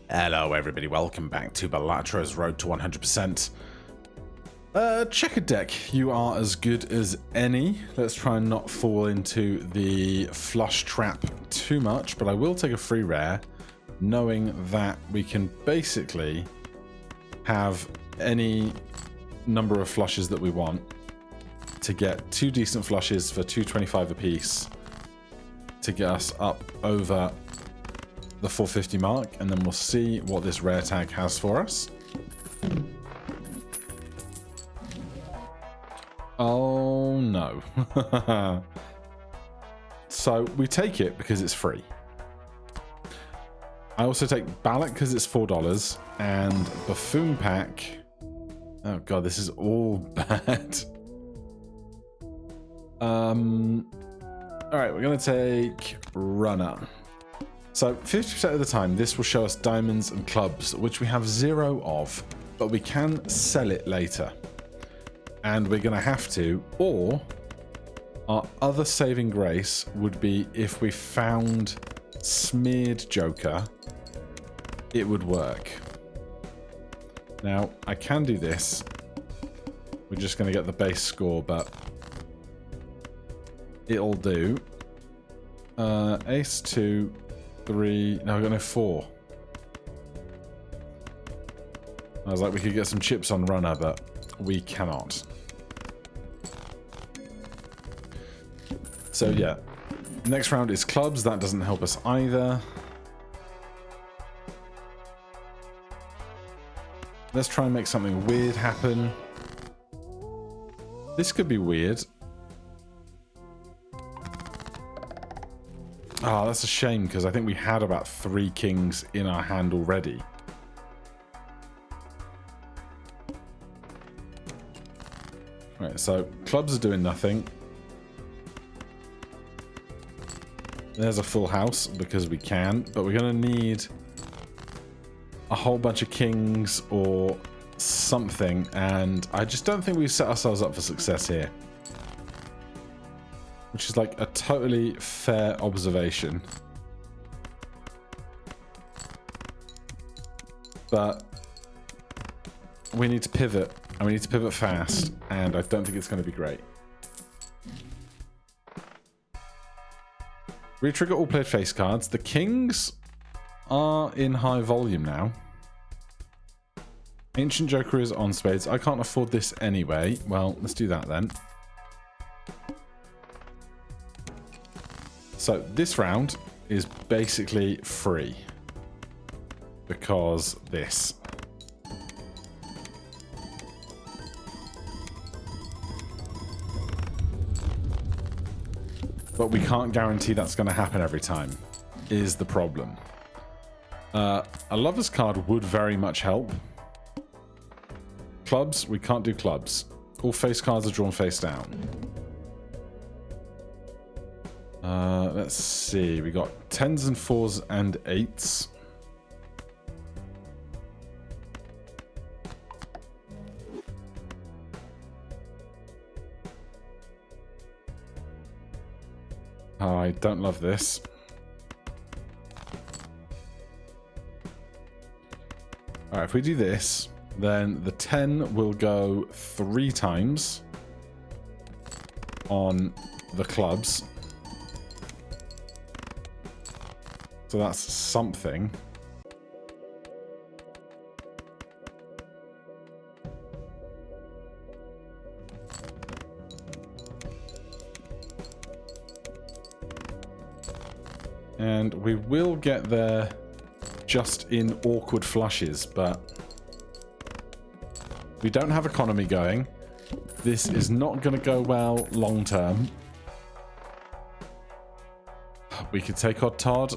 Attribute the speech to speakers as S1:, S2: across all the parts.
S1: Hello everybody, welcome back to Balatro's Road to 100%. Checkered deck, you are as good as any. Let's try and not fall into the flush trap too much, but I will take a free rare, knowing that we can basically have any number of flushes that we want to get two decent flushes for 225 apiece to get us up over the 450 mark, and then we'll see what this rare tag has for us. Oh no. So we take it because it's free. I also take Ballot because it's $4, and Buffoon Pack. Oh god, this is all bad. Alright, we're gonna take Runner. So 50% of the time this will show us diamonds and clubs, which we have 0 of, but we can sell it later. And we're going to have to, or our other saving grace would be if we found Smeared Joker, it would work. Now, I can do this. We're just going to get the base score, but it'll do. Ace 2, 3, no, we're going to 4. I was like, we could get some chips on Runner, but we cannot. So yeah, next round is clubs. That doesn't help us either. Let's try and make something weird happen. This could be weird. Oh, that's a shame, because I think we had about 3 kings in our hand already. Right, so clubs are doing nothing. There's a full house because we can, but we're going to need a whole bunch of kings or something, and I just don't think we've set ourselves up for success here. Which is like a totally fair observation. But we need to pivot, and we need to pivot fast, and I don't think it's going to be great. Retrigger all played face cards. The kings are in high volume now. Ancient Joker is on spades. I can't afford this anyway. Well, let's do that then. So this round is basically free because this. But we can't guarantee that's going to happen every time, is the problem. A Lover's card would very much help. Clubs, we can't do clubs. All face cards are drawn face down. Let's see, we got 10s and 4s and 8s. Oh, I don't love this. Alright, if we do this, then the 10 will go 3 times on the clubs. So that's something. And we will get there just in awkward flushes, but we don't have economy going. This is not going to go well long term. We could take our Todd.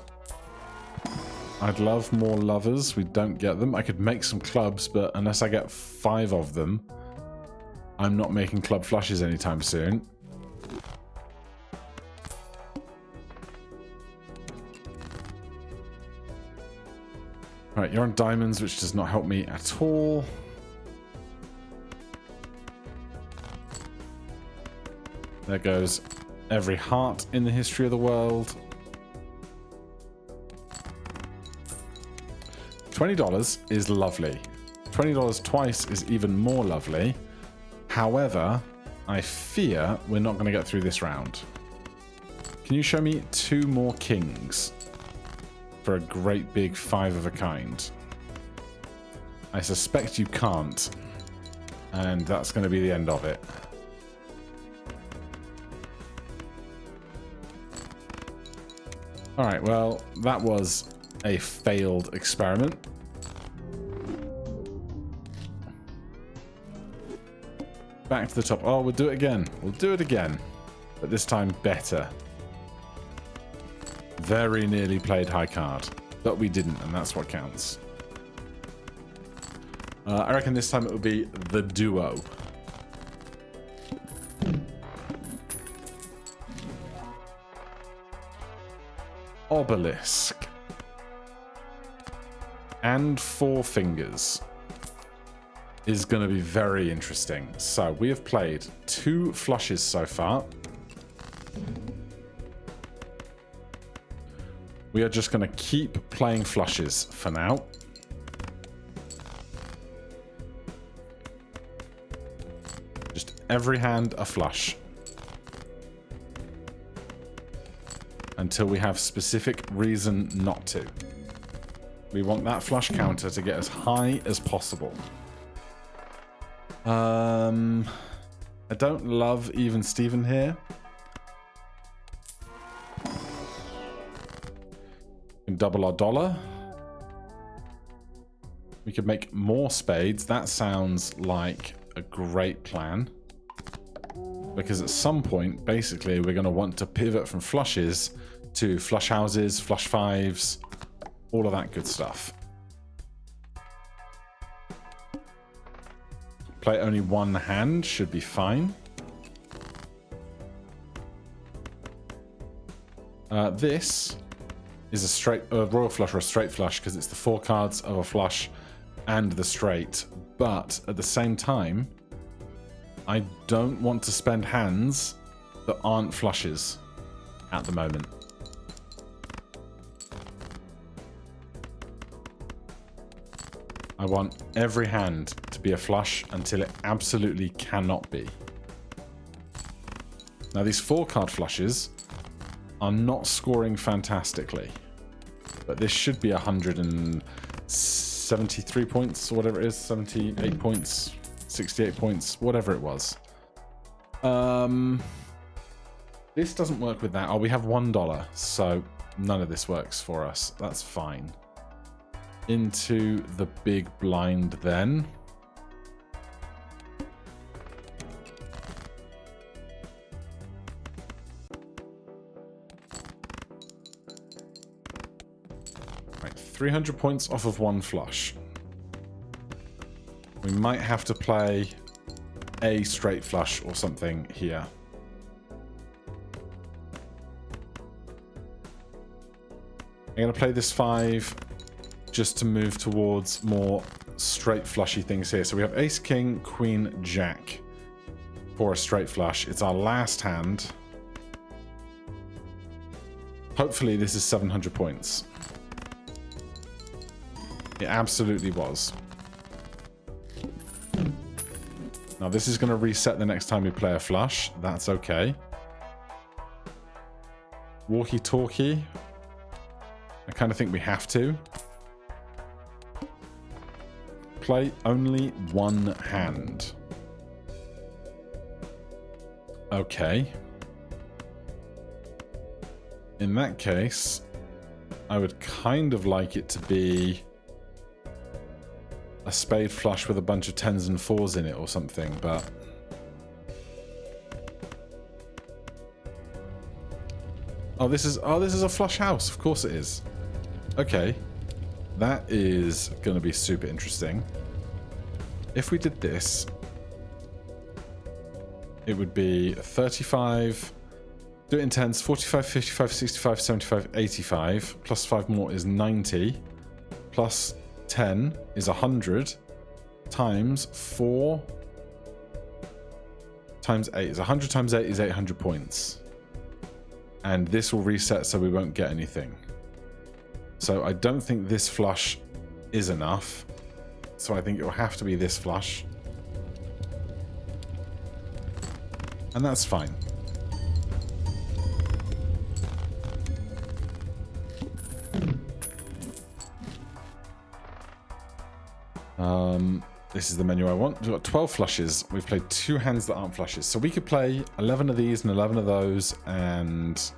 S1: I'd love more lovers. We don't get them. I could make some clubs, but unless I get 5 of them, I'm not making club flushes anytime soon. Right, you're on diamonds, which does not help me at all. There goes every heart in the history of the world. $20 is lovely. $20 twice is even more lovely. However, I fear we're not going to get through this round. Can you show me 2 more kings for a great big 5 of a kind? I suspect you can't. And that's going to be the end of it. Alright, well, that was a failed experiment. Back to the top. Oh, we'll do it again. We'll do it again. But this time better. Very nearly played high card. But we didn't, and that's what counts. I reckon this time it will be the duo. Obelisk. And 4 fingers. Is going to be very interesting. So we have played 2 flushes so far. We are just going to keep playing flushes for now. Just every hand a flush. Until we have specific reason not to. We want that flush counter to get as high as possible. I don't love even Steven here. We can double our dollar. We could make more spades. That sounds like a great plan. Because at some point, basically, we're going to want to pivot from flushes to flush houses, flush fives, all of that good stuff. Play only 1 hand should be fine. This is a straight royal flush or a straight flush because it's the 4 cards of a flush and the straight. But at the same time, I don't want to spend hands that aren't flushes at the moment. I want every hand to be a flush until it absolutely cannot be. Now these 4-card flushes are not scoring fantastically, but this should be 173 points or whatever it is, 78 points, 68 points, whatever it was. This doesn't work with that. Oh, we have $1, so none of this works for us. That's fine. Into the big blind then. Right, 300 points off of 1 flush. We might have to play a straight flush or something here. I'm going to play this 5 just to move towards more straight flushy things here. So we have ace, king, queen, jack for a straight flush. It's our last hand. Hopefully this is 700 points. It absolutely was. Now this is going to reset the next time we play a flush. That's okay. Walkie-talkie. I kind of think we have to. Play only 1 hand. Okay. In that case, I would kind of like it to be a spade flush with a bunch of 10s and 4s in it or something, but this is a flush house. Of course it is. Okay. That is going to be super interesting. If we did this, it would be 35, do it in 10s, 45, 55, 65, 75, 85, plus 5 more is 90, plus 10 is 100, times 4 times 8 is 100 times 8 is 800 points. And this will reset so we won't get anything. So I don't think this flush is enough. So I think it will have to be this flush. And that's fine. This is the menu I want. We've got 12 flushes. We've played 2 hands that aren't flushes. So we could play 11 of these and 11 of those and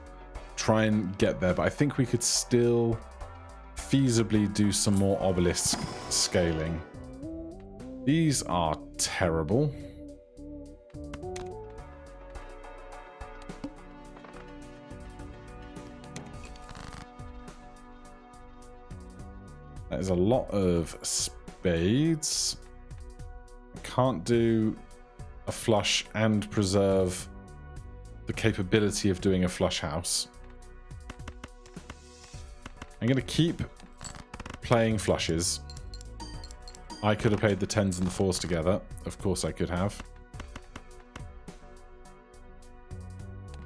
S1: try and get there. But I think we could still feasibly do some more obelisk scaling. These are terrible. That is a lot of spades. I can't do a flush and preserve the capability of doing a flush house. I'm going to keep playing flushes. I could have played the 10s and the 4s together. Of course I could have.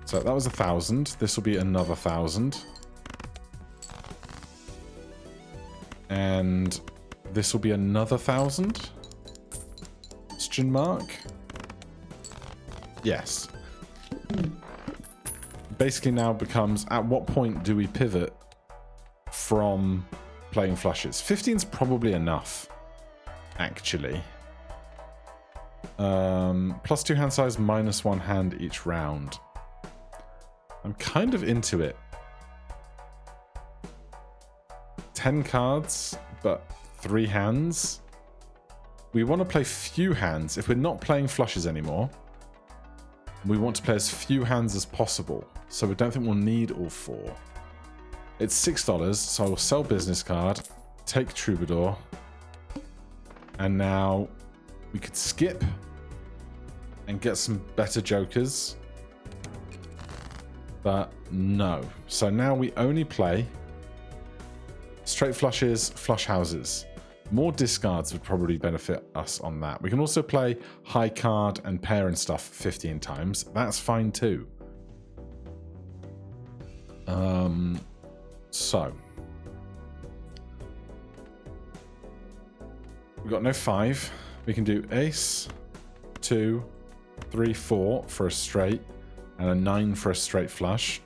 S1: So that was 1,000. This will be another 1,000. And this will be another 1,000? Question mark? Yes. Basically now becomes, at what point do we pivot from playing flushes? 15's probably enough, actually. +2 hand size, -1 hand each round. I'm kind of into it. 10 cards, but 3 hands. We want to play few hands. If we're not playing flushes anymore, we want to play as few hands as possible. So we don't think we'll need all 4. It's $6, so I will sell business card, take Troubadour, and now we could skip and get some better jokers. But no. So now we only play straight flushes, flush houses. More discards would probably benefit us on that. We can also play high card and pair and stuff 15 times. That's fine too. So. We've got no 5. We can do ace, 2, 3, 4 for a straight, and a 9 for a straight flush.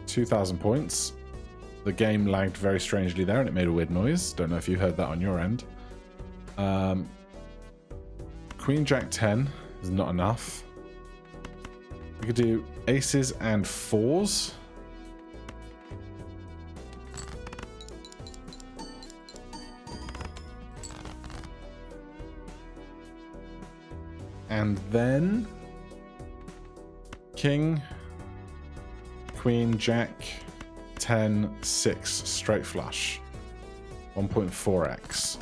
S1: $2,000 points. The game lagged very strangely there and it made a weird noise. Don't know if you heard that on your end. Queen Jack 10 is not enough. We could do aces and 4s. And then King, Queen, Jack, 10, 6, straight flush. 1.4x.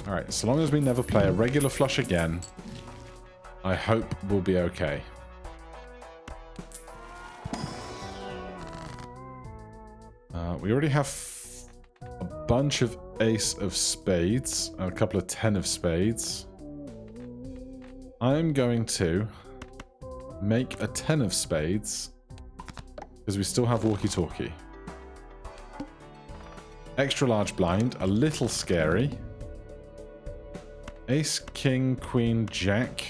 S1: Alright, so long as we never play a regular flush again, I hope we'll be okay. We already have a bunch of ace of spades and a couple of 10 of spades. I'm going to make a 10 of spades because we still have walkie-talkie. Extra large blind, a little scary. Ace, king, queen, jack.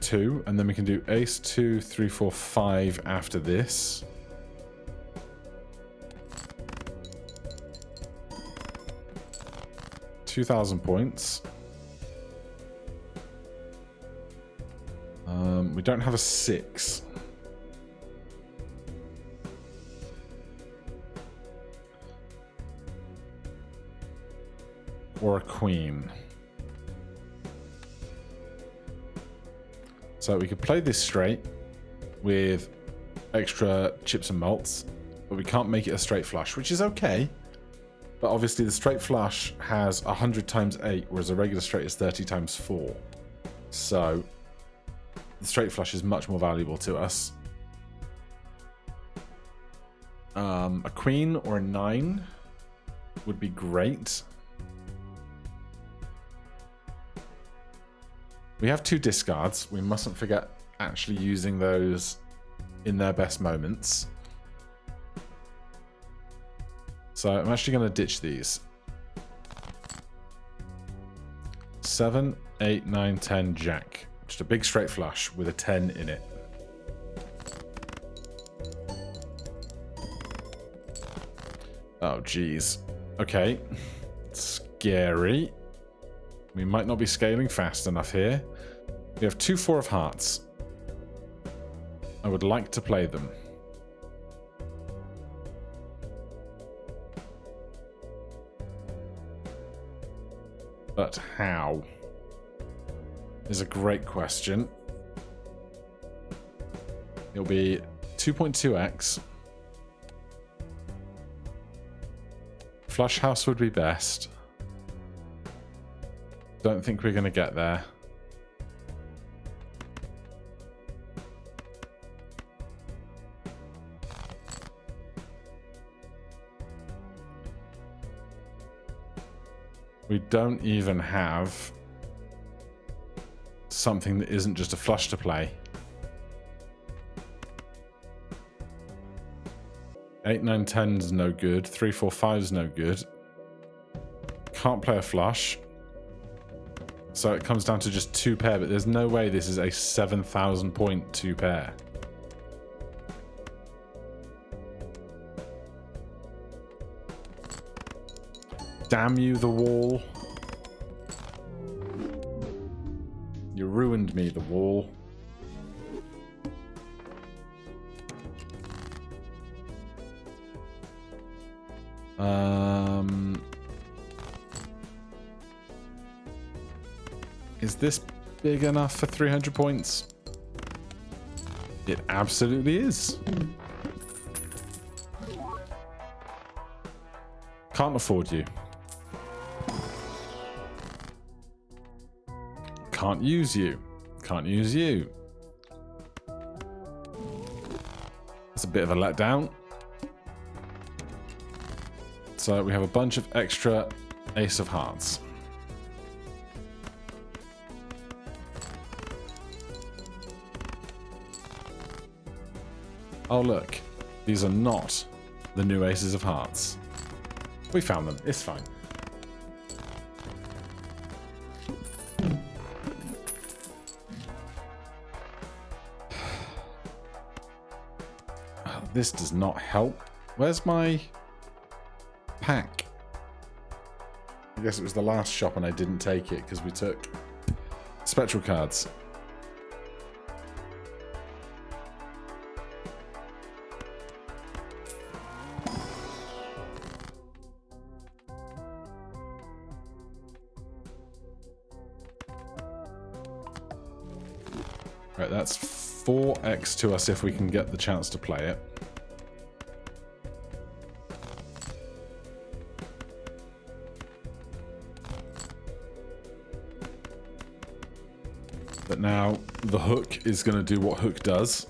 S1: 2, and then we can do ace, 2, 3, 4, 5 after this. $2,000 points. We don't have a 6. Or a queen. So we could play this straight with extra chips and malts, but we can't make it a straight flush, which is okay. But obviously the straight flush has 100 times 8, whereas a regular straight is 30 times 4. So the straight flush is much more valuable to us. A queen or a 9 would be great. We have 2 discards. We mustn't forget actually using those in their best moments. So I'm actually going to ditch these. 7, 8, 9, 10, jack. Just a big straight flush with a 10 in it. Oh, geez. Okay. Scary. We might not be scaling fast enough here. We have 2 4 of hearts. I would like to play them. But how? Is a great question. It'll be 2.2x. Flush house would be best. Don't think we're going to get there. We don't even have something that isn't just a flush to play. 8, 9, 10 is no good. 3, 4, 5 is no good. Can't play a flush. So it comes down to just 2 pair, but there's no way this is a 7,000 point 2 pair. Damn you, the wall. You ruined me, the wall. Is this big enough for 300 points? It absolutely is. Can't afford you. Can't use you. Can't use you. It's a bit of a letdown. So we have a bunch of extra ace of hearts. Oh look, these are not the new aces of hearts. We found them, it's fine. This does not help. Where's my pack? I guess it was the last shop and I didn't take it because we took spectral cards. Right, that's 4x to us if we can get the chance to play it. But now the hook is going to do what hook does,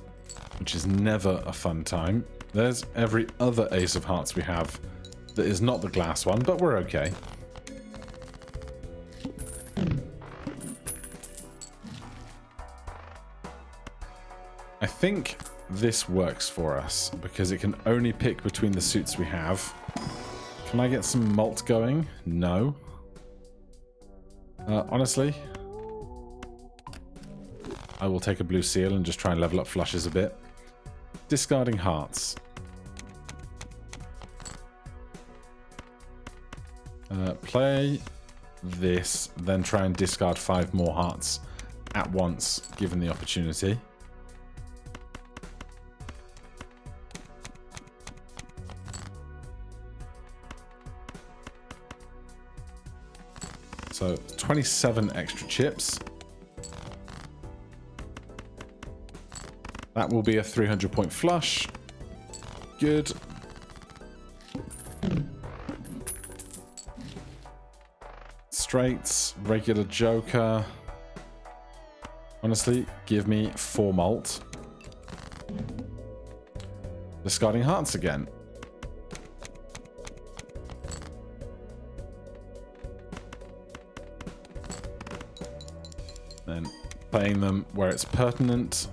S1: which is never a fun time. There's every other ace of hearts we have that is not the glass one, but we're okay. I think this works for us because it can only pick between the suits we have. Can I get some malt going? No. Honestly, I will take a blue seal and just try and level up flushes a bit. Discarding hearts. Play this, then try and discard 5 more hearts at once, given the opportunity. So 27 extra chips. That will be a 300 point flush. Good. Straights, regular joker. Honestly, give me 4 malt. Discarding hearts again. Then playing them where it's pertinent.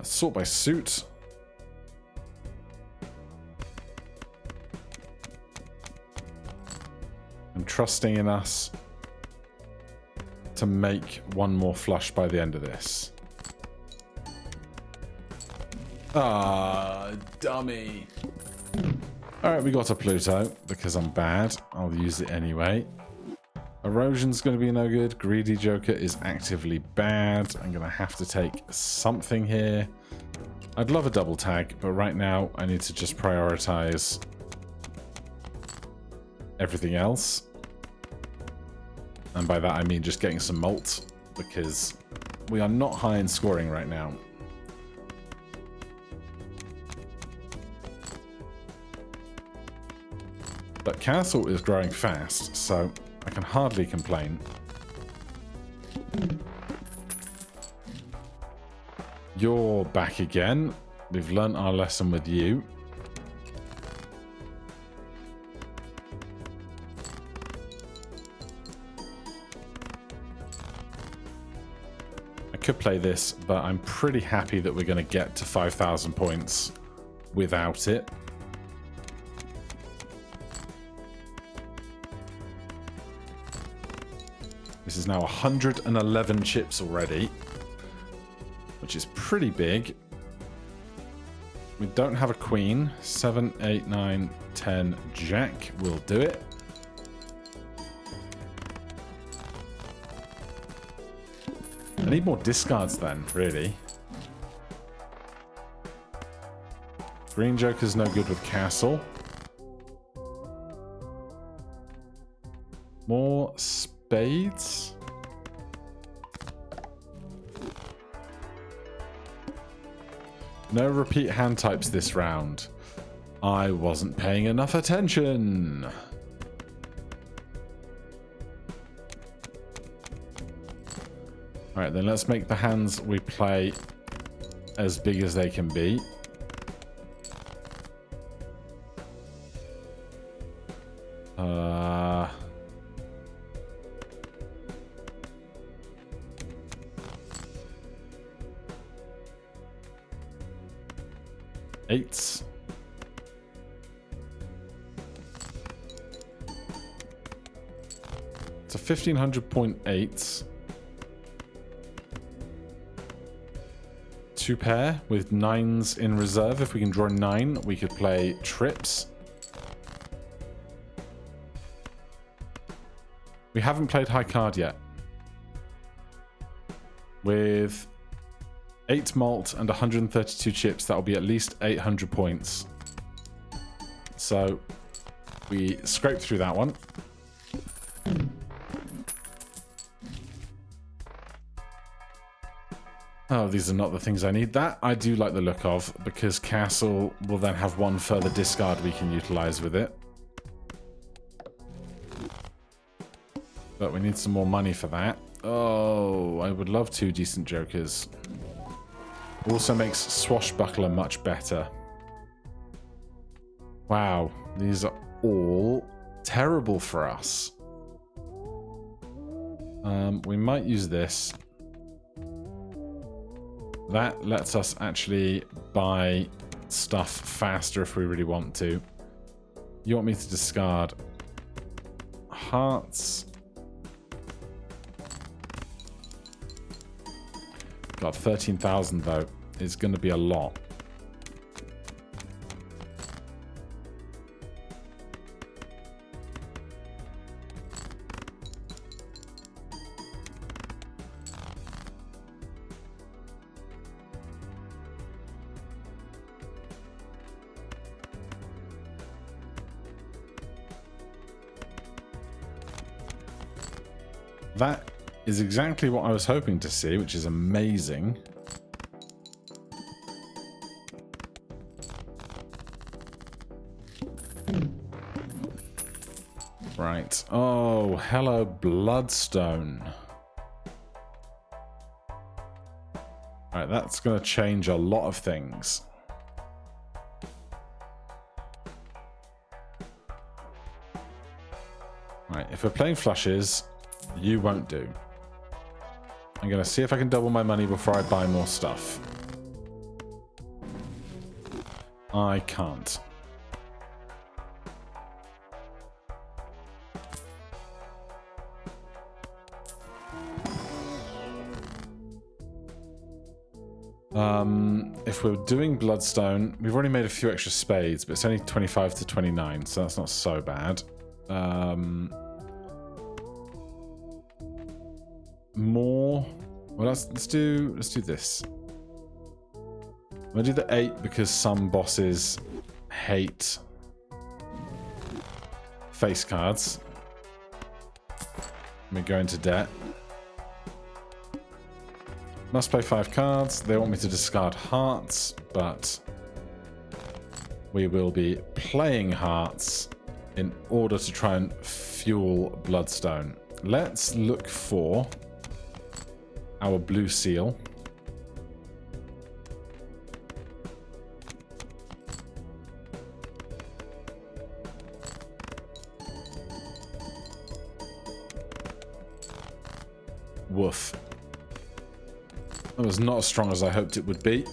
S1: Sort by suit. I'm trusting in us to make one more flush by the end of this. Ah, dummy. Alright, we got a Pluto because I'm bad. I'll use it anyway. Erosion's going to be no good. Greedy Joker is actively bad. I'm going to have to take something here. I'd love a double tag, but right now I need to just prioritize everything else. And by that I mean just getting some malt, because we are not high in scoring right now. But Castle is growing fast, so I can hardly complain. You're back again. We've learnt our lesson with you. I could play this, but I'm pretty happy that we're going to get to 5,000 points without it. This is now 111 chips already, which is pretty big. We don't have a queen. 7, 8, 9, 10, jack will do it. I need more discards then, really. Green Joker's no good with castle. More spades. No repeat hand types this round. I wasn't paying enough attention. Alright, then let's make the hands we play as big as they can be. Eights. It's a 1,500.8. Two pair with nines in reserve. If we can draw 9, we could play trips. We haven't played high card yet. With 8 malt and 132 chips, that'll be at least 800 points. So we scraped through that one. Oh, these are not the things I need. That I do like the look of, because castle will then have one further discard we can utilize with it. But we need some more money for that. Oh, I would love 2 decent jokers. Also makes Swashbuckler much better. Wow, these are all terrible for us. We might use this. That lets us actually buy stuff faster if we really want to. You want me to discard hearts? God, 13,000 though is going to be a lot. That is exactly what I was hoping to see, which is amazing. Right. Oh, hello, Bloodstone. Right, that's going to change a lot of things. If we're playing flushes, you won't do. I'm going to see if I can double my money before I buy more stuff. I can't. If we're doing Bloodstone, we've already made a few extra spades, but it's only 25 to 29, so that's not so bad. More. Well, let's do this. I'm gonna do the 8 because some bosses hate face cards. Let me go into debt. Must play 5 cards. They want me to discard hearts, but we will be playing hearts in order to try and fuel Bloodstone. Let's look for our blue seal. Woof. That was not as strong as I hoped it would be.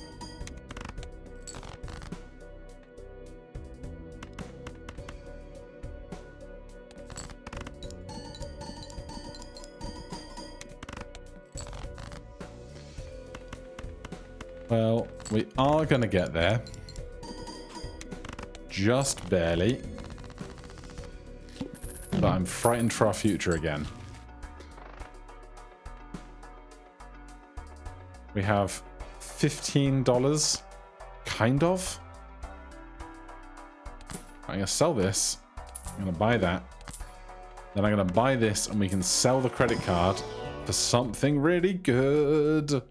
S1: Well, we are going to get there. Just barely. But I'm frightened for our future again. We have $15, kind of. I'm going to sell this. I'm going to buy that. Then I'm going to buy this and we can sell the credit card for something really good.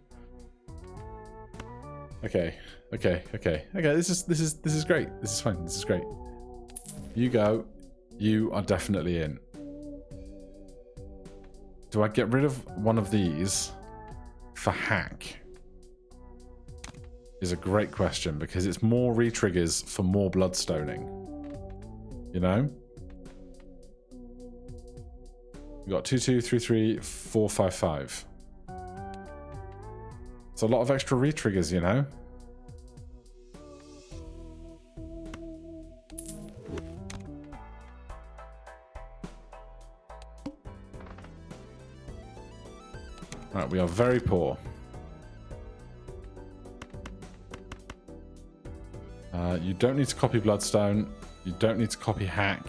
S1: Okay. This is great. This is fine. This is great. You go. You are definitely in. Do I get rid of one of these for hack? Is a great question because it's more re-triggers for more bloodstoning. You know? We got 2, 2, 3, 3, 4, 5, 5. It's a lot of extra re-triggers, you know? Right, we are very poor. You don't need to copy Bloodstone. You don't need to copy hack.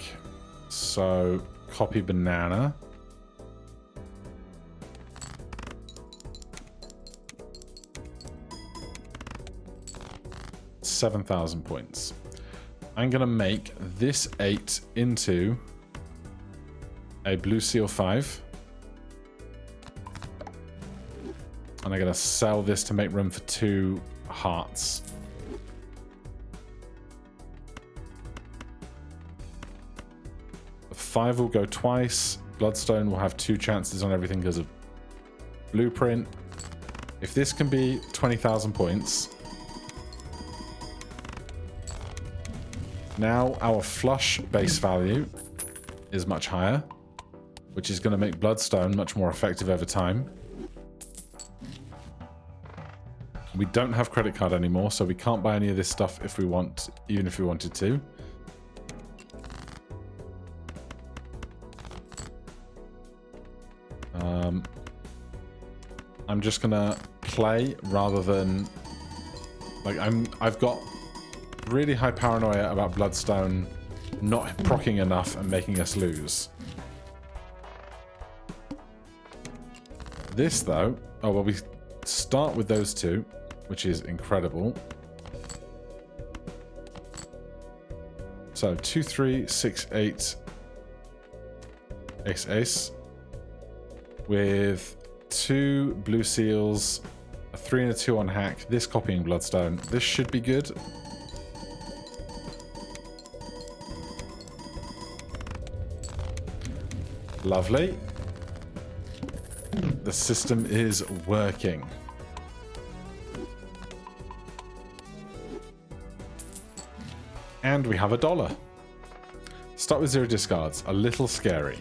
S1: So, copy banana. $7,000 points. I'm going to make this 8 into a blue seal 5. And I'm going to sell this to make room for 2 hearts. The 5 will go twice. Bloodstone will have 2 chances on everything because of blueprint. If this can be 20,000 points, now our flush base value is much higher, which is going to make Bloodstone much more effective over time. We don't have credit card anymore, so we can't buy any of this stuff if we want, even if we wanted to. I'm just gonna play rather than like I've got really high paranoia about Bloodstone not proccing enough and making us lose. This though, oh well, we start with those 2, which is incredible. So 2, 3, 6, 8, ace, ace, with 2 blue seals, a 3 and a 2 on hack. This copying Bloodstone. This should be good. Lovely. The system is working. And we have $1. Start with 0 discards. A little scary.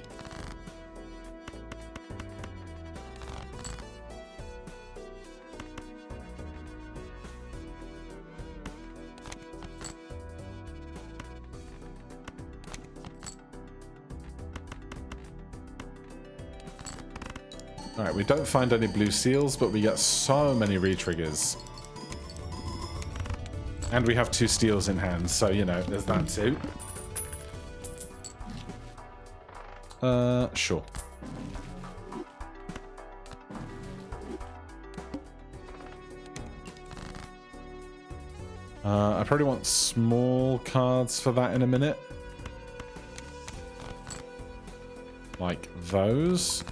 S1: Alright, we don't find any blue seals, but we get so many re-triggers. And we have 2 steals in hand, so, you know, there's that too. Sure. I probably want small cards for that in a minute. Like those.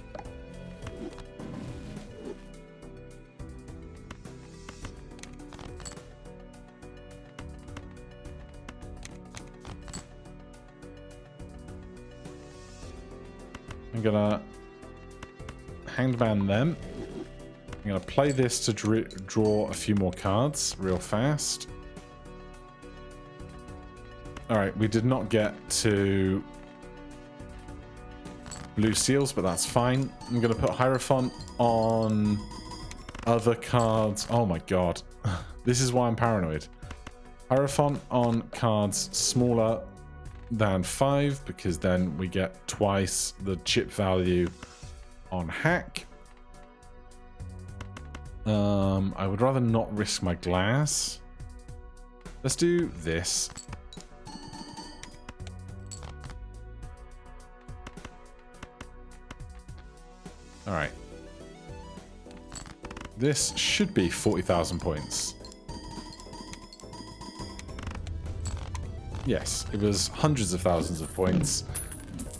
S1: I'm gonna hangman them. I'm gonna play this to draw a few more cards real fast. Alright, we did not get to blue seals, but that's fine. I'm going to put Hierophant on other cards. Oh my god. This is why I'm paranoid. Hierophant on cards smaller than 5, because then we get twice the chip value on hack. I would rather not risk my glass. Let's do this. Alright. This should be 40,000 points. Yes, it was hundreds of thousands of points.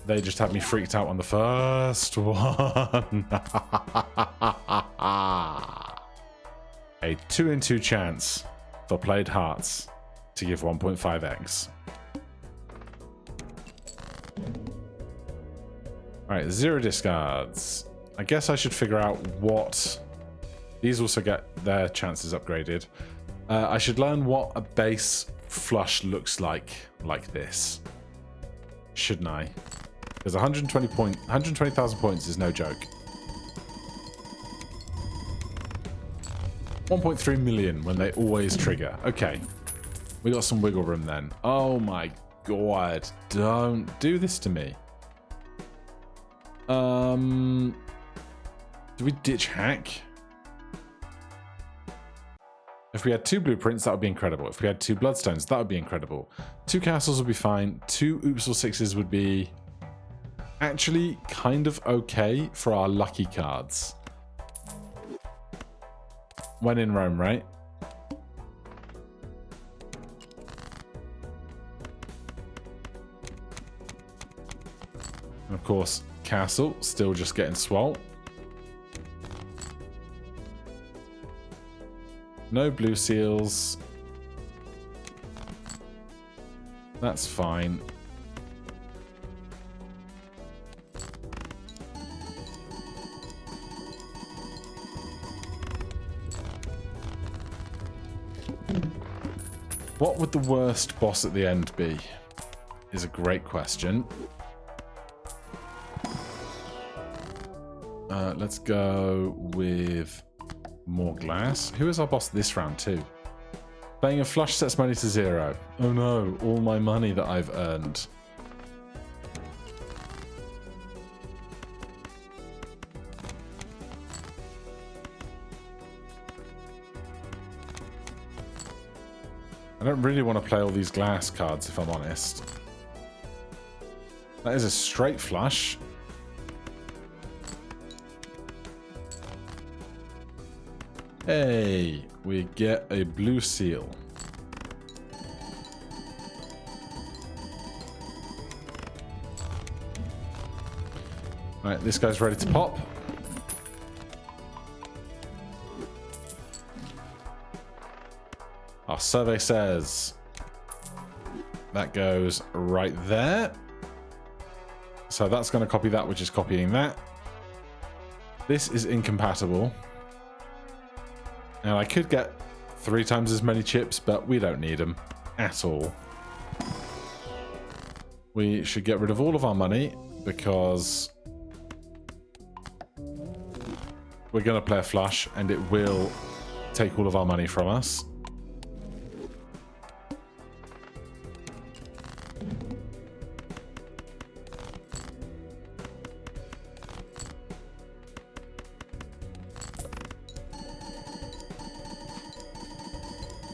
S1: They just had me freaked out on the first one. A 2 in 2 chance for played hearts to give 1.5x. Alright, 0 discards. I guess I should figure out what... These also get their chances upgraded. I should learn what a base flush looks like this. Shouldn't I? Because 120,000 points is no joke. 1.3 million when they always trigger. Okay. We got some wiggle room then. Oh my god. Don't do this to me. Do we ditch hack? If we had 2 blueprints, that would be incredible. If we had 2 bloodstones, that would be incredible. 2 castles would be fine. 2 oops or 6s would be actually kind of okay for our lucky cards. When in Rome, right? And of course, castle, still just getting swole. No blue seals. That's fine. What would the worst boss at the end be? Is a great question. Let's go with more glass. Who is our boss this round too? Playing a flush sets money to 0. Oh no, all my money that I've earned. I don't really want to play all these glass cards, if I'm honest. That is a straight flush. Hey, we get a blue seal. Alright, this guy's ready to pop. Our survey says that goes right there. So that's going to copy that, which is copying that. This is incompatible. And I could get 3 times as many chips, but we don't need them at all. We should get rid of all of our money because we're going to play a flush and it will take all of our money from us.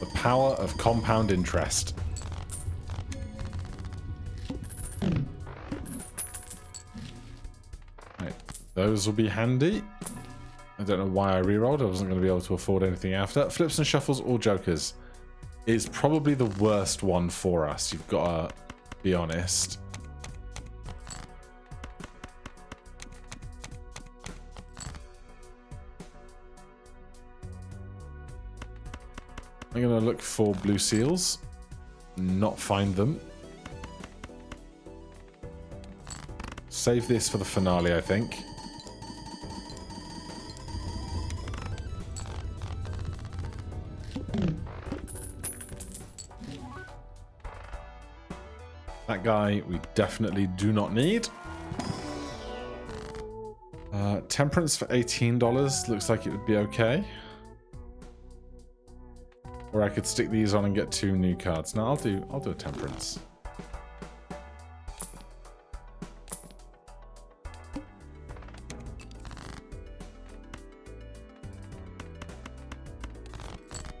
S1: The power of compound interest. Right, those will be handy. I don't know why I rerolled. I wasn't going to be able to afford anything after. Flips and shuffles or jokers is probably the worst one for us. You've got to be honest. I'm going to look for blue seals. Not find them. Save this for the finale, I think. That guy we definitely do not need. Temperance for $18 looks like it would be okay. Or I could stick these on and get 2 new cards. No, I'll do a temperance.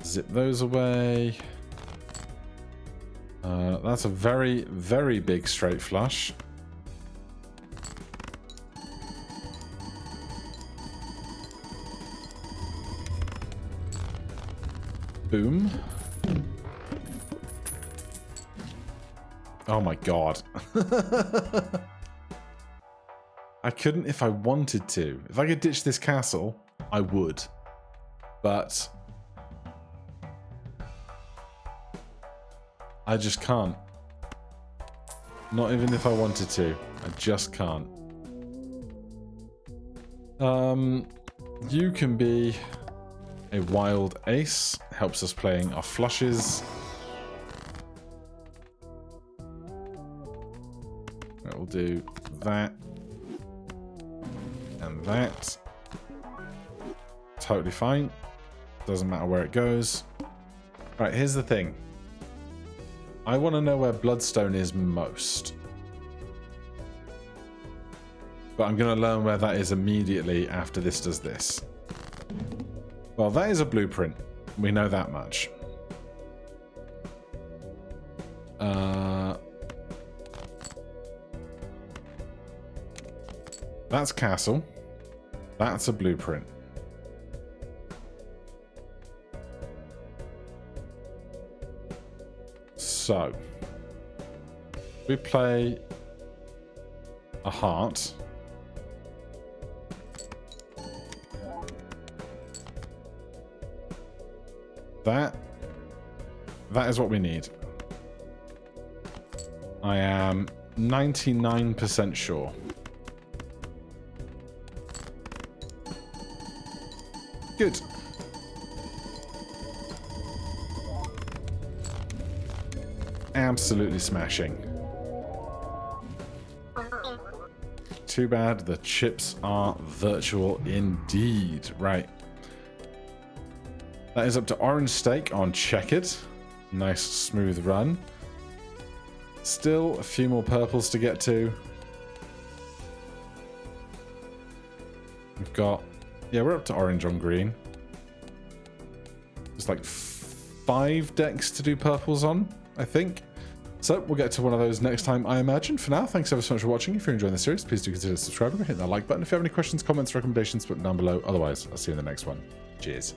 S1: Zip those away. That's a very, very big straight flush. Boom. Oh my god. I couldn't if I wanted to. If I could ditch this castle, I would. But I just can't. Not even if I wanted to. I just can't. You can be a wild ace. Helps us playing our flushes. We'll do that. And that. Totally fine. Doesn't matter where it goes. Right, here's the thing. I want to know where Bloodstone is most. But I'm going to learn where that is immediately after this does this. Well, that is a blueprint. We know that much. That's castle. That's a blueprint. So, we play a heart. That is what we need. I am 99% sure. Good. Absolutely smashing. Too bad the chips are virtual indeed. Right. That is up to Orange Steak on Checkered. Nice smooth run. Still a few more purples to get to. We've got... yeah, we're up to orange on green. There's like 5 decks to do purples on, I think. So we'll get to one of those next time, I imagine. For now, thanks ever so much for watching. If you're enjoying the series, please do consider subscribing and hit that like button. If you have any questions, comments, recommendations, put them down below. Otherwise, I'll see you in the next one. Cheers.